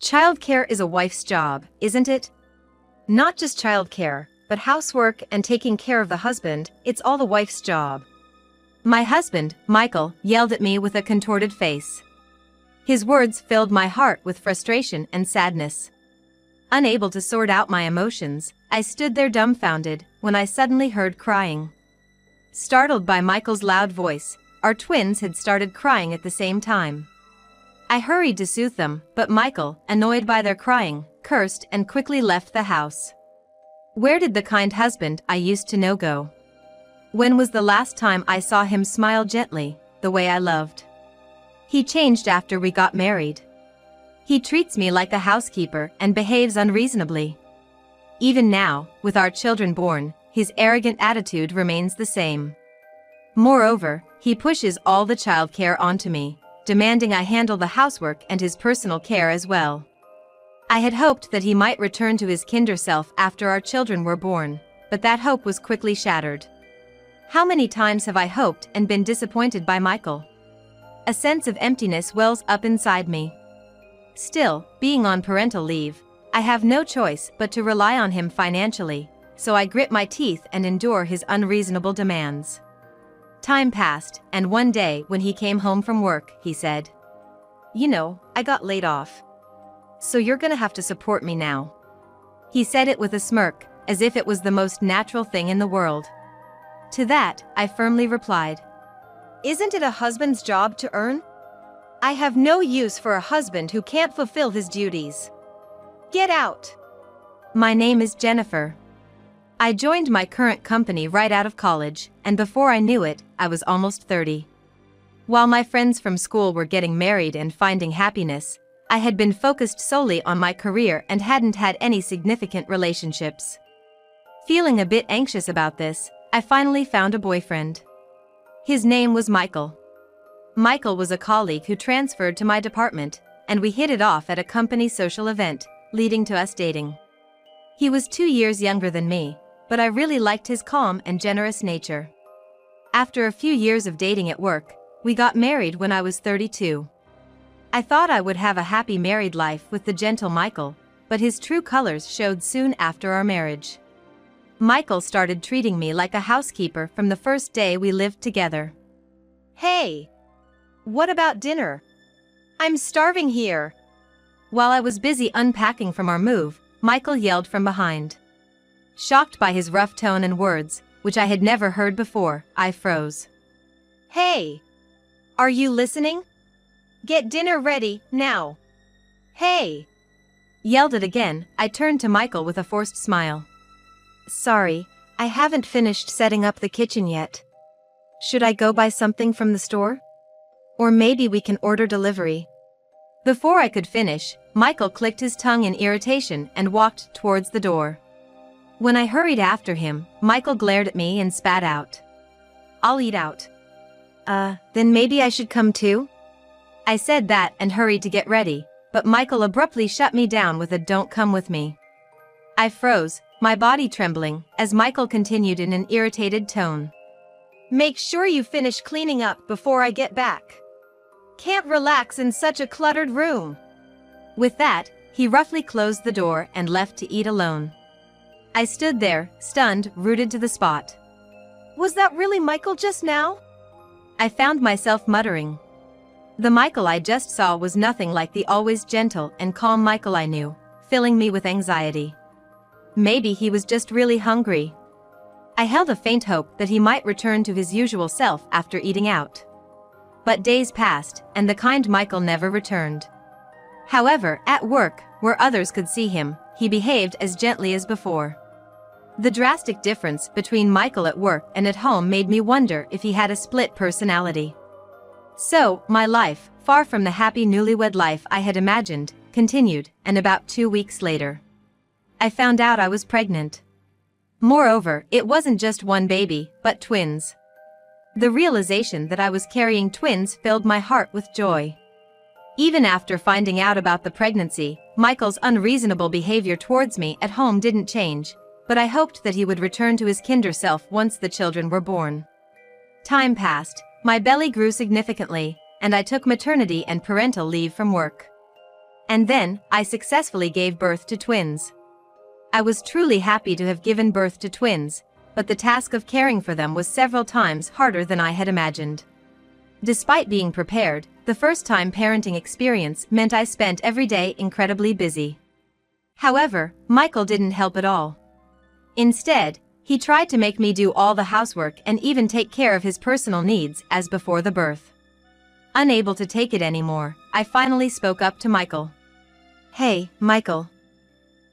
Childcare is a wife's job, isn't it? Not just childcare, but housework and taking care of the husband, it's all the wife's job. My husband, Michael, yelled at me with a contorted face. His words filled my heart with frustration and sadness. Unable to sort out my emotions, I stood there dumbfounded when I suddenly heard crying. Startled by Michael's loud voice, our twins had started crying at the same time. I hurried to soothe them, but Michael, annoyed by their crying, cursed and quickly left the house. Where did the kind husband I used to know go? When was the last time I saw him smile gently, the way I loved? He changed after we got married. He treats me like a housekeeper and behaves unreasonably. Even now, with our children born, his arrogant attitude remains the same. Moreover, he pushes all the childcare onto me, demanding I handle the housework and his personal care as well. I had hoped that he might return to his kinder self after our children were born, but that hope was quickly shattered. How many times have I hoped and been disappointed by Michael? A sense of emptiness wells up inside me. Still, being on parental leave, I have no choice but to rely on him financially, so I grit my teeth and endure his unreasonable demands. Time passed, and one day when he came home from work, he said, "You know, I got laid off. So you're gonna have to support me now." He said it with a smirk, as if it was the most natural thing in the world. To that, I firmly replied, "Isn't it a husband's job to earn? I have no use for a husband who can't fulfill his duties. Get out." My name is Jennifer. I joined my current company right out of college, and before I knew it, I was almost 30. While my friends from school were getting married and finding happiness, I had been focused solely on my career and hadn't had any significant relationships. Feeling a bit anxious about this, I finally found a boyfriend. His name was Michael. Michael was a colleague who transferred to my department, and we hit it off at a company social event, leading to us dating. He was 2 years younger than me, but I really liked his calm and generous nature. After a few years of dating at work, we got married when I was 32. I thought I would have a happy married life with the gentle Michael, but his true colors showed soon after our marriage. Michael started treating me like a housekeeper from the first day we lived together. "Hey! What about dinner? I'm starving here." While I was busy unpacking from our move, Michael yelled from behind. Shocked by his rough tone and words, which I had never heard before, I froze. "Hey! Are you listening? Get dinner ready, now! Hey!" Yelled it again, I turned to Michael with a forced smile. "Sorry, I haven't finished setting up the kitchen yet. Should I go buy something from the store? Or maybe we can order delivery." Before I could finish, Michael clicked his tongue in irritation and walked towards the door. When I hurried after him, Michael glared at me and spat out, "I'll eat out." Then maybe I should come too?" I said that and hurried to get ready, but Michael abruptly shut me down with a "Don't come with me." I froze, my body trembling, as Michael continued in an irritated tone. "Make sure you finish cleaning up before I get back. Can't relax in such a cluttered room." With that, he roughly closed the door and left to eat alone. I stood there, stunned, rooted to the spot. Was that really Michael just now? I found myself muttering. The Michael I just saw was nothing like the always gentle and calm Michael I knew, filling me with anxiety. Maybe he was just really hungry. I held a faint hope that he might return to his usual self after eating out. But days passed, and the kind Michael never returned. However, at work, where others could see him, he behaved as gently as before. The drastic difference between Michael at work and at home made me wonder if he had a split personality. So, my life, far from the happy newlywed life I had imagined, continued, and about 2 weeks later, I found out I was pregnant. Moreover, it wasn't just one baby, but twins. The realization that I was carrying twins filled my heart with joy. Even after finding out about the pregnancy, Michael's unreasonable behavior towards me at home didn't change, but I hoped that he would return to his kinder self once the children were born. Time passed, my belly grew significantly, and I took maternity and parental leave from work. And then, I successfully gave birth to twins. I was truly happy to have given birth to twins, but the task of caring for them was several times harder than I had imagined. Despite being prepared, the first-time parenting experience meant I spent every day incredibly busy. However, Michael didn't help at all. Instead, he tried to make me do all the housework and even take care of his personal needs as before the birth. Unable to take it anymore, I finally spoke up to Michael. "Hey, Michael.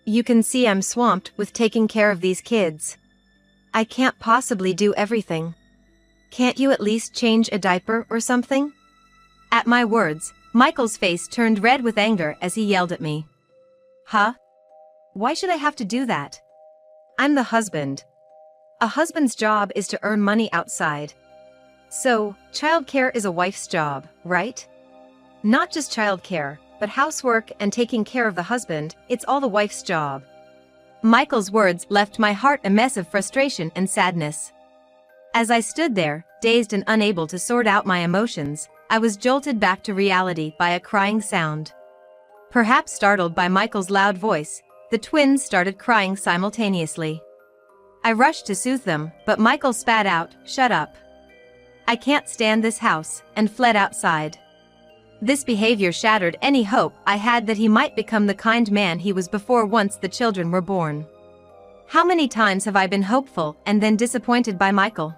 You can see I'm swamped with taking care of these kids. I can't possibly do everything. Can't you at least change a diaper or something?" At my words, Michael's face turned red with anger as he yelled at me. "Huh? Why should I have to do that? I'm the husband. A husband's job is to earn money outside. So, childcare is a wife's job, right? Not just childcare, but housework and taking care of the husband, it's all the wife's job." Michael's words left my heart a mess of frustration and sadness. As I stood there, dazed and unable to sort out my emotions, I was jolted back to reality by a crying sound. Perhaps startled by Michael's loud voice, the twins started crying simultaneously. I rushed to soothe them, but Michael spat out, "Shut up. I can't stand this house," and fled outside. This behavior shattered any hope I had that he might become the kind man he was before once the children were born. How many times have I been hopeful and then disappointed by Michael?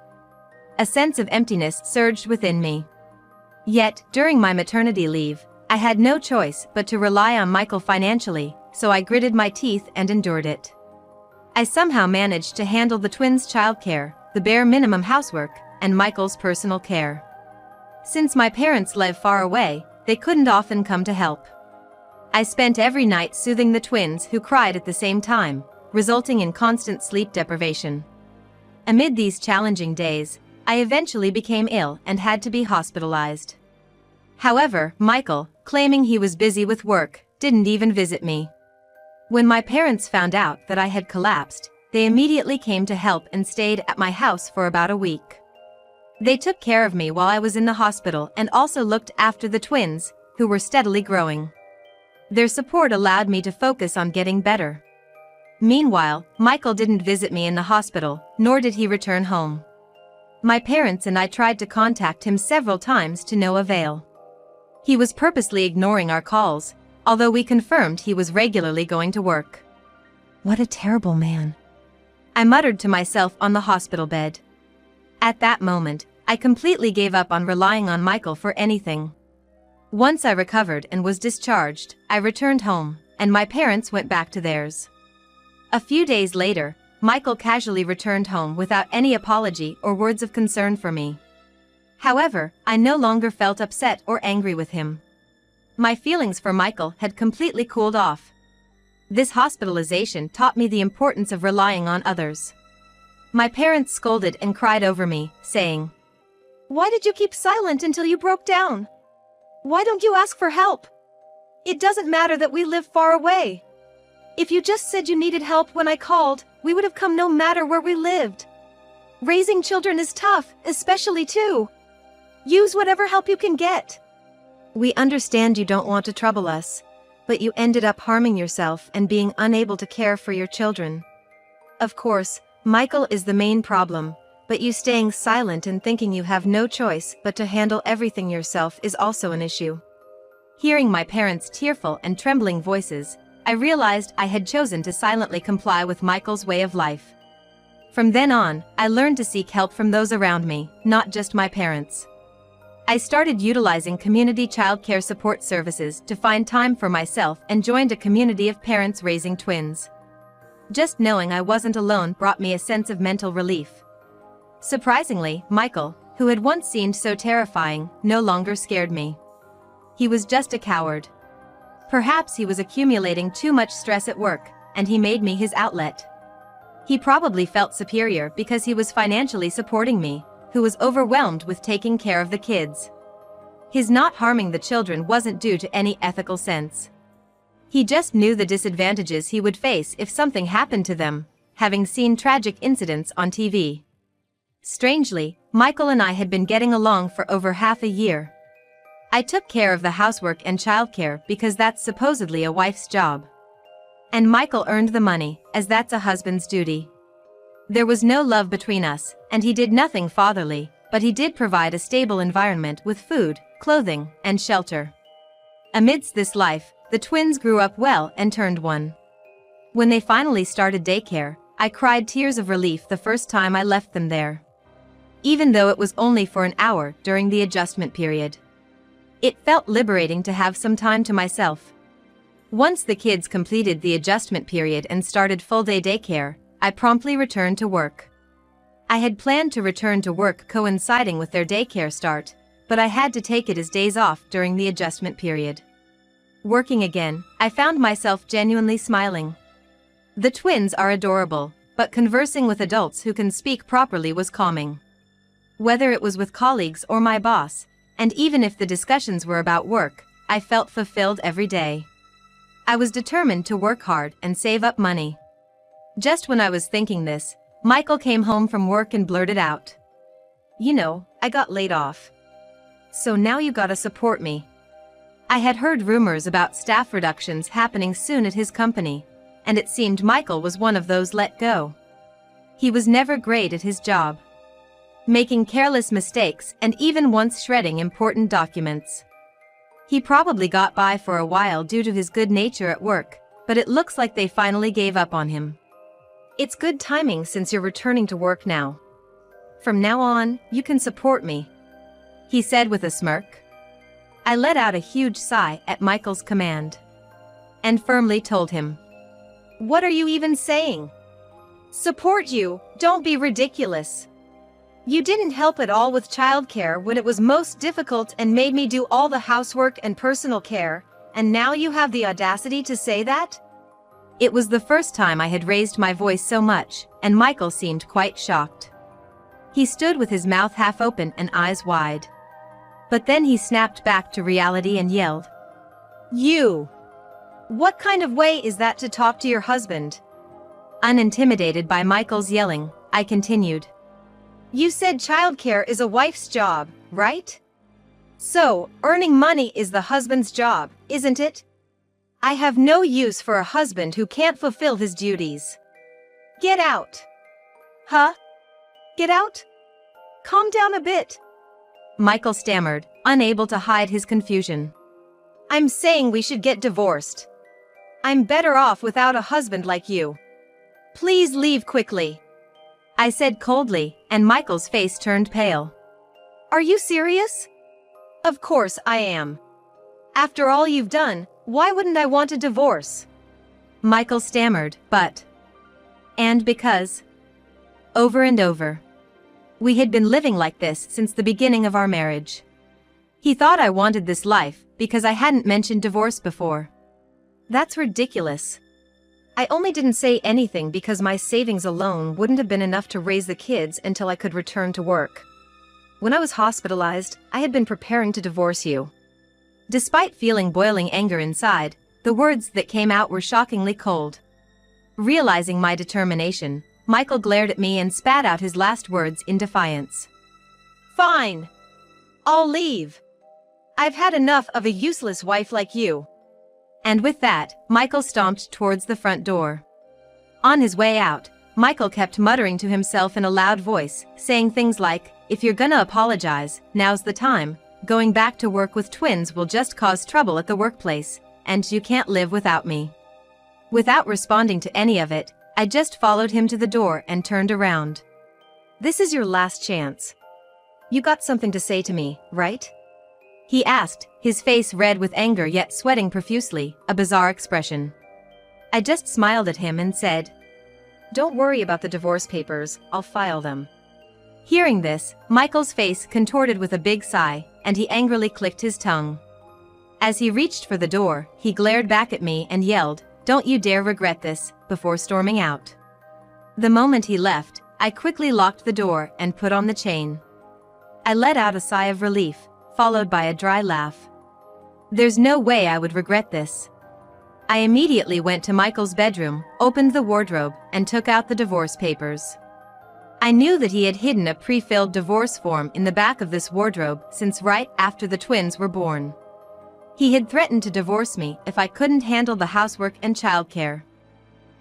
A sense of emptiness surged within me. Yet, during my maternity leave, I had no choice but to rely on Michael financially, so I gritted my teeth and endured it. I somehow managed to handle the twins' childcare, the bare minimum housework, and Michael's personal care. Since my parents live far away, they couldn't often come to help. I spent every night soothing the twins who cried at the same time, resulting in constant sleep deprivation. Amid these challenging days, I eventually became ill and had to be hospitalized. However, Michael, claiming he was busy with work, didn't even visit me. When my parents found out that I had collapsed, they immediately came to help and stayed at my house for about a week. They took care of me while I was in the hospital and also looked after the twins, who were steadily growing. Their support allowed me to focus on getting better. Meanwhile, Michael didn't visit me in the hospital, nor did he return home. My parents and I tried to contact him several times to no avail. He was purposely ignoring our calls, although we confirmed he was regularly going to work. What a terrible man, I muttered to myself on the hospital bed. At that moment, I completely gave up on relying on Michael for anything. Once I recovered and was discharged, I returned home, and my parents went back to theirs. A few days later, Michael casually returned home without any apology or words of concern for me. However, I no longer felt upset or angry with him. My feelings for Michael had completely cooled off. This hospitalization taught me the importance of relying on others. My parents scolded and cried over me, saying, "Why did you keep silent until you broke down? Why don't you ask for help? It doesn't matter that we live far away. If you just said you needed help when I called, we would have come no matter where we lived. Raising children is tough, especially two. Use whatever help you can get. We understand you don't want to trouble us, but you ended up harming yourself and being unable to care for your children. Of course, Michael is the main problem, but you staying silent and thinking you have no choice but to handle everything yourself is also an issue." Hearing my parents' tearful and trembling voices, I realized I had chosen to silently comply with Michael's way of life. From then on, I learned to seek help from those around me, not just my parents. I started utilizing community childcare support services to find time for myself and joined a community of parents raising twins. Just knowing I wasn't alone brought me a sense of mental relief. Surprisingly, Michael, who had once seemed so terrifying, no longer scared me. He was just a coward. Perhaps he was accumulating too much stress at work, and he made me his outlet. He probably felt superior because he was financially supporting me, who was overwhelmed with taking care of the kids. His not harming the children wasn't due to any ethical sense. He just knew the disadvantages he would face if something happened to them, having seen tragic incidents on TV. Strangely, Michael and I had been getting along for over half a year. I took care of the housework and childcare because that's supposedly a wife's job. And Michael earned the money, as that's a husband's duty. There was no love between us, and he did nothing fatherly, but he did provide a stable environment with food, clothing, and shelter. Amidst this life, the twins grew up well and turned one. When they finally started daycare, I cried tears of relief the first time I left them there. Even though it was only for an hour during the adjustment period. It felt liberating to have some time to myself. Once the kids completed the adjustment period and started full-day daycare, I promptly returned to work. I had planned to return to work coinciding with their daycare start, but I had to take it as days off during the adjustment period. Working again, I found myself genuinely smiling. The twins are adorable, but conversing with adults who can speak properly was calming. Whether it was with colleagues or my boss, and even if the discussions were about work, I felt fulfilled every day. I was determined to work hard and save up money. Just when I was thinking this, Michael came home from work and blurted out, "You know, I got laid off. So now you gotta support me." I had heard rumors about staff reductions happening soon at his company, and it seemed Michael was one of those let go. He was never great at his job, making careless mistakes and even once shredding important documents. He probably got by for a while due to his good nature at work, but it looks like they finally gave up on him. "It's good timing since you're returning to work now. From now on, you can support me," he said with a smirk. I let out a huge sigh at Michael's command and firmly told him, "What are you even saying? Support you? Don't be ridiculous. You didn't help at all with childcare when it was most difficult and made me do all the housework and personal care, and now you have the audacity to say that?" It was the first time I had raised my voice so much, and Michael seemed quite shocked. He stood with his mouth half open and eyes wide. But then he snapped back to reality and yelled, "You! What kind of way is that to talk to your husband?" Unintimidated by Michael's yelling, I continued, "You said childcare is a wife's job, right? So, earning money is the husband's job, isn't it? I have no use for a husband who can't fulfill his duties. Get out." "Huh? Get out? Calm down a bit," Michael stammered, unable to hide his confusion. "I'm saying we should get divorced. I'm better off without a husband like you. Please leave quickly," I said coldly, and Michael's face turned pale. "Are you serious?" "Of course I am. After all you've done, why wouldn't I want a divorce?" Michael stammered, and because. Over and over. We had been living like this since the beginning of our marriage. He thought I wanted this life because I hadn't mentioned divorce before. That's ridiculous. I only didn't say anything because my savings alone wouldn't have been enough to raise the kids until I could return to work. When I was hospitalized, I had been preparing to divorce you. Despite feeling boiling anger inside, the words that came out were shockingly cold. Realizing my determination, Michael glared at me and spat out his last words in defiance. "Fine. I'll leave. I've had enough of a useless wife like you." And with that, Michael stomped towards the front door. On his way out, Michael kept muttering to himself in a loud voice, saying things like, "If you're gonna apologize, now's the time. Going back to work with twins will just cause trouble at the workplace, and you can't live without me." Without responding to any of it, I just followed him to the door and turned around. "This is your last chance. You got something to say to me, right?" he asked, his face red with anger yet sweating profusely, a bizarre expression. I just smiled at him and said, "Don't worry about the divorce papers, I'll file them." Hearing this, Michael's face contorted with a big sigh, and he angrily clicked his tongue. As he reached for the door, he glared back at me and yelled, "Don't you dare regret this," before storming out. The moment he left, I quickly locked the door and put on the chain. I let out a sigh of relief, followed by a dry laugh. There's no way I would regret this. I immediately went to Michael's bedroom, opened the wardrobe, and took out the divorce papers. I knew that he had hidden a pre-filled divorce form in the back of this wardrobe since right after the twins were born. He had threatened to divorce me if I couldn't handle the housework and childcare.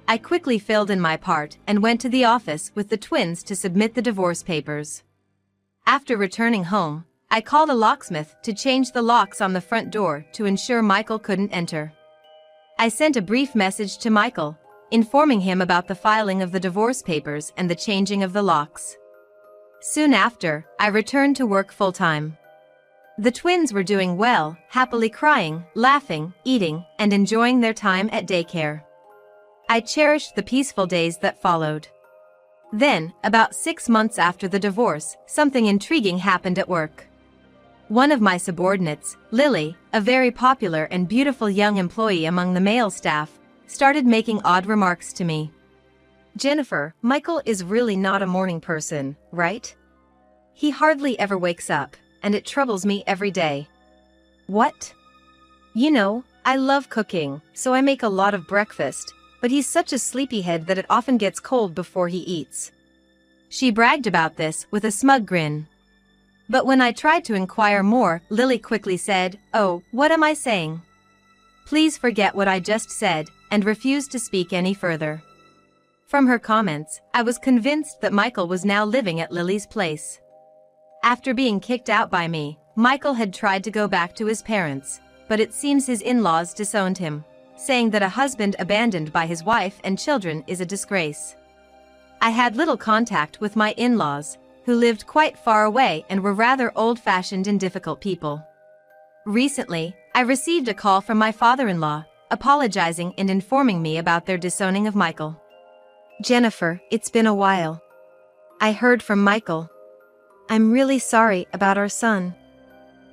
I quickly filled in my part and went to the office with the twins to submit the divorce papers. After returning home, I called a locksmith to change the locks on the front door to ensure Michael couldn't enter. I sent a brief message to Michael, informing him about the filing of the divorce papers and the changing of the locks. Soon after, I returned to work full-time. The twins were doing well, happily crying, laughing, eating, and enjoying their time at daycare. I cherished the peaceful days that followed. Then, about 6 months after the divorce, something intriguing happened at work. One of my subordinates, Lily, a very popular and beautiful young employee among the male staff, started making odd remarks to me. "Jennifer, Michael is really not a morning person, right? He hardly ever wakes up, and it troubles me every day." "What?" "You know, I love cooking, so I make a lot of breakfast, but he's such a sleepyhead that it often gets cold before he eats." She bragged about this with a smug grin. But when I tried to inquire more, Lily quickly said, "Oh, what am I saying? Please forget what I just said," and refused to speak any further. From her comments, I was convinced that Michael was now living at Lily's place. After being kicked out by me, Michael had tried to go back to his parents, but it seems his in-laws disowned him, saying that a husband abandoned by his wife and children is a disgrace. I had little contact with my in-laws, who lived quite far away and were rather old-fashioned and difficult people. Recently, I received a call from my father-in-law, apologizing and informing me about their disowning of Michael. "Jennifer, it's been a while. I heard from Michael. I'm really sorry about our son.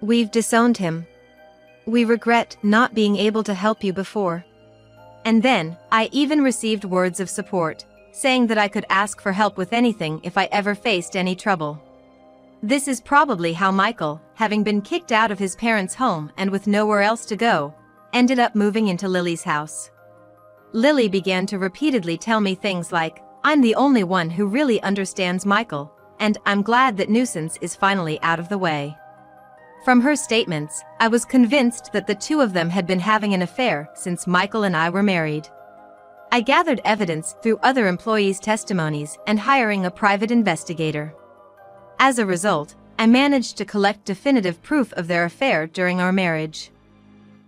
We've disowned him. We regret not being able to help you before." And then, I even received words of support, saying that I could ask for help with anything if I ever faced any trouble. This is probably how Michael, having been kicked out of his parents' home and with nowhere else to go, ended up moving into Lily's house. Lily began to repeatedly tell me things like, "I'm the only one who really understands Michael," and "I'm glad that nuisance is finally out of the way." From her statements, I was convinced that the two of them had been having an affair since Michael and I were married. I gathered evidence through other employees' testimonies and hiring a private investigator. As a result, I managed to collect definitive proof of their affair during our marriage.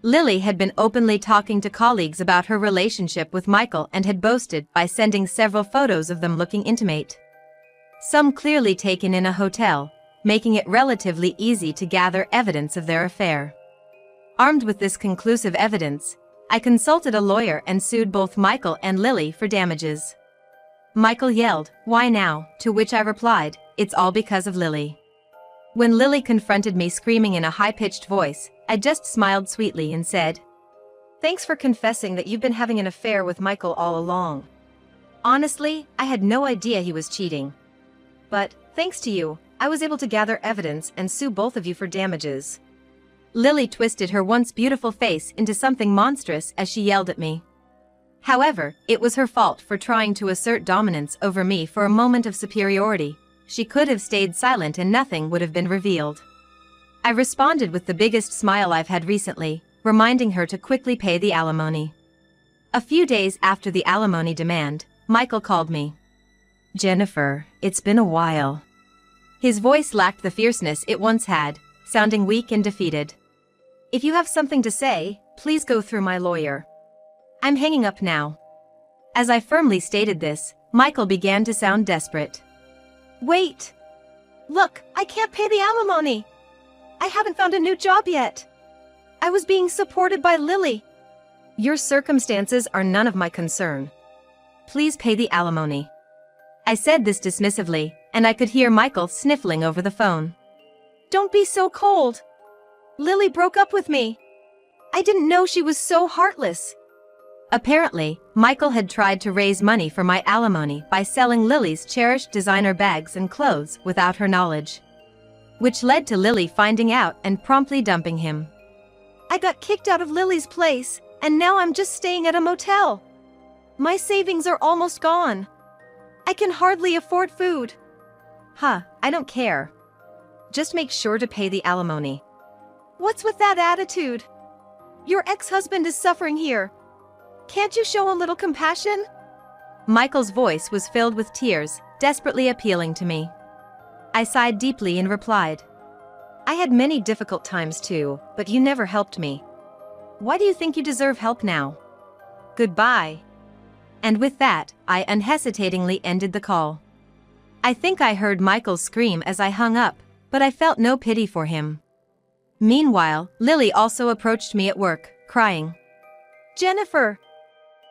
Lily had been openly talking to colleagues about her relationship with Michael and had boasted by sending several photos of them looking intimate. Some clearly taken in a hotel, making it relatively easy to gather evidence of their affair. Armed with this conclusive evidence, I consulted a lawyer and sued both Michael and Lily for damages. Michael yelled, "Why now?" To which I replied, "It's all because of Lily." When Lily confronted me screaming in a high-pitched voice, I just smiled sweetly and said, "Thanks for confessing that you've been having an affair with Michael all along. Honestly, I had no idea he was cheating. But, thanks to you, I was able to gather evidence and sue both of you for damages." Lily twisted her once beautiful face into something monstrous as she yelled at me. However, it was her fault for trying to assert dominance over me for a moment of superiority. She could have stayed silent and nothing would have been revealed. I responded with the biggest smile I've had recently, reminding her to quickly pay the alimony. A few days after the alimony demand, Michael called me. "Jennifer, it's been a while." His voice lacked the fierceness it once had, sounding weak and defeated. "If you have something to say, please go through my lawyer. I'm hanging up now." As I firmly stated this, Michael began to sound desperate. "Wait! Look, I can't pay the alimony! I haven't found a new job yet. I was being supported by Lily." "Your circumstances are none of my concern. Please pay the alimony." I said this dismissively, and I could hear Michael sniffling over the phone. "Don't be so cold. Lily broke up with me. I didn't know she was so heartless." Apparently, Michael had tried to raise money for my alimony by selling Lily's cherished designer bags and clothes without her knowledge, which led to Lily finding out and promptly dumping him. "I got kicked out of Lily's place, and now I'm just staying at a motel. My savings are almost gone. I can hardly afford food. Huh, I don't care. Just make sure to pay the alimony. What's with that attitude? Your ex-husband is suffering here. Can't you show a little compassion? Michael's voice was filled with tears, desperately appealing to me. I sighed deeply and replied, I had many difficult times too, but you never helped me. Why do you think you deserve help now? Goodbye. And with that, I unhesitatingly ended the call. I think I heard Michael scream as I hung up, but I felt no pity for him. Meanwhile, Lily also approached me at work, crying, Jennifer,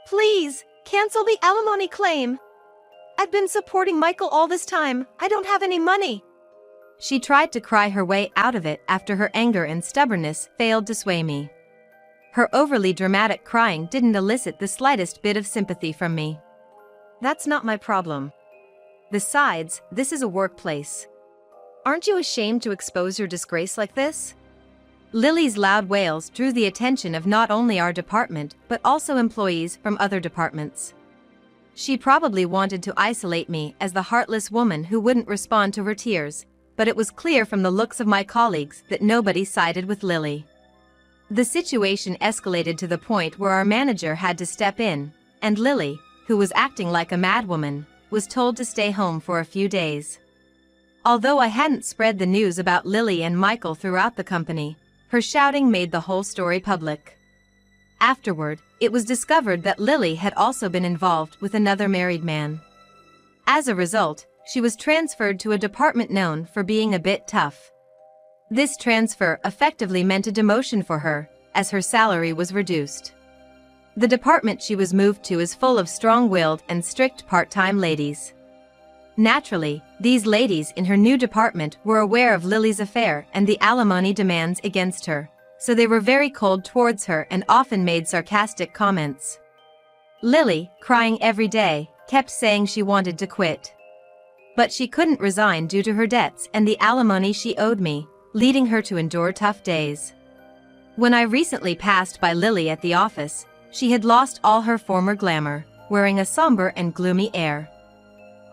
please, cancel the alimony claim. I've been supporting Michael all this time. I don't have any money. She tried to cry her way out of it after her anger and stubbornness failed to sway me. Her overly dramatic crying didn't elicit the slightest bit of sympathy from me. That's not my problem. Besides, this is a workplace. Aren't you ashamed to expose your disgrace like this? Lily's loud wails drew the attention of not only our department but also employees from other departments. She probably wanted to isolate me as the heartless woman who wouldn't respond to her tears, but it was clear from the looks of my colleagues that nobody sided with Lily. The situation escalated to the point where our manager had to step in, and Lily, who was acting like a madwoman, was told to stay home for a few days. Although I hadn't spread the news about Lily and Michael throughout the company, her shouting made the whole story public. Afterward, it was discovered that Lily had also been involved with another married man. As a result, she was transferred to a department known for being a bit tough. This transfer effectively meant a demotion for her, as her salary was reduced. The department she was moved to is full of strong-willed and strict part-time ladies. Naturally, these ladies in her new department were aware of Lily's affair and the alimony demands against her, so they were very cold towards her and often made sarcastic comments. Lily, crying every day, kept saying she wanted to quit. But she couldn't resign due to her debts and the alimony she owed me, leading her to endure tough days. When I recently passed by Lily at the office, she had lost all her former glamour, wearing a somber and gloomy air.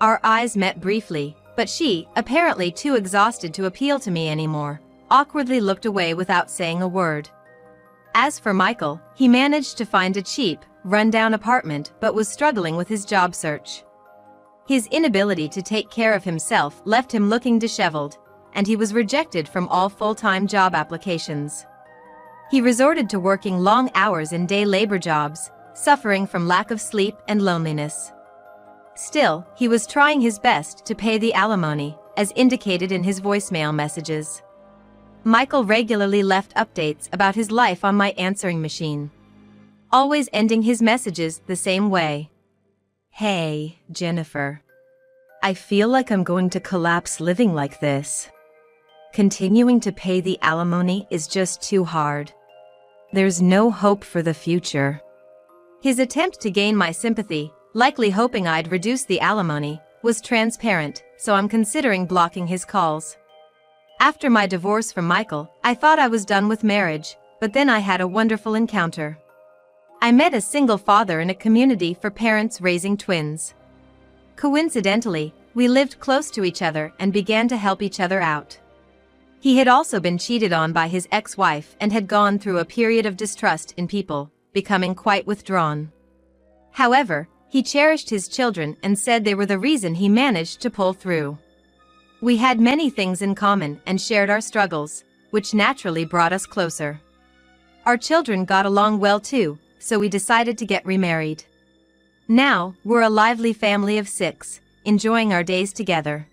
Our eyes met briefly, but she, apparently too exhausted to appeal to me anymore, awkwardly looked away without saying a word. As for Michael, he managed to find a cheap, run-down apartment but was struggling with his job search. His inability to take care of himself left him looking disheveled, and he was rejected from all full-time job applications. He resorted to working long hours in day labor jobs, suffering from lack of sleep and loneliness. Still, he was trying his best to pay the alimony, as indicated in his voicemail messages. Michael regularly left updates about his life on my answering machine, always ending his messages the same way. Hey, Jennifer. I feel like I'm going to collapse living like this. Continuing to pay the alimony is just too hard. There's no hope for the future. His attempt to gain my sympathy, likely hoping I'd reduce the alimony, was transparent, so I'm considering blocking his calls. After my divorce from Michael, I thought I was done with marriage, but then I had a wonderful encounter. I met a single father in a community for parents raising twins. Coincidentally, we lived close to each other and began to help each other out. He had also been cheated on by his ex-wife and had gone through a period of distrust in people, becoming quite withdrawn. However, he cherished his children and said they were the reason he managed to pull through. We had many things in common and shared our struggles, which naturally brought us closer. Our children got along well too, so we decided to get remarried. Now, we're a lively family of 6, enjoying our days together.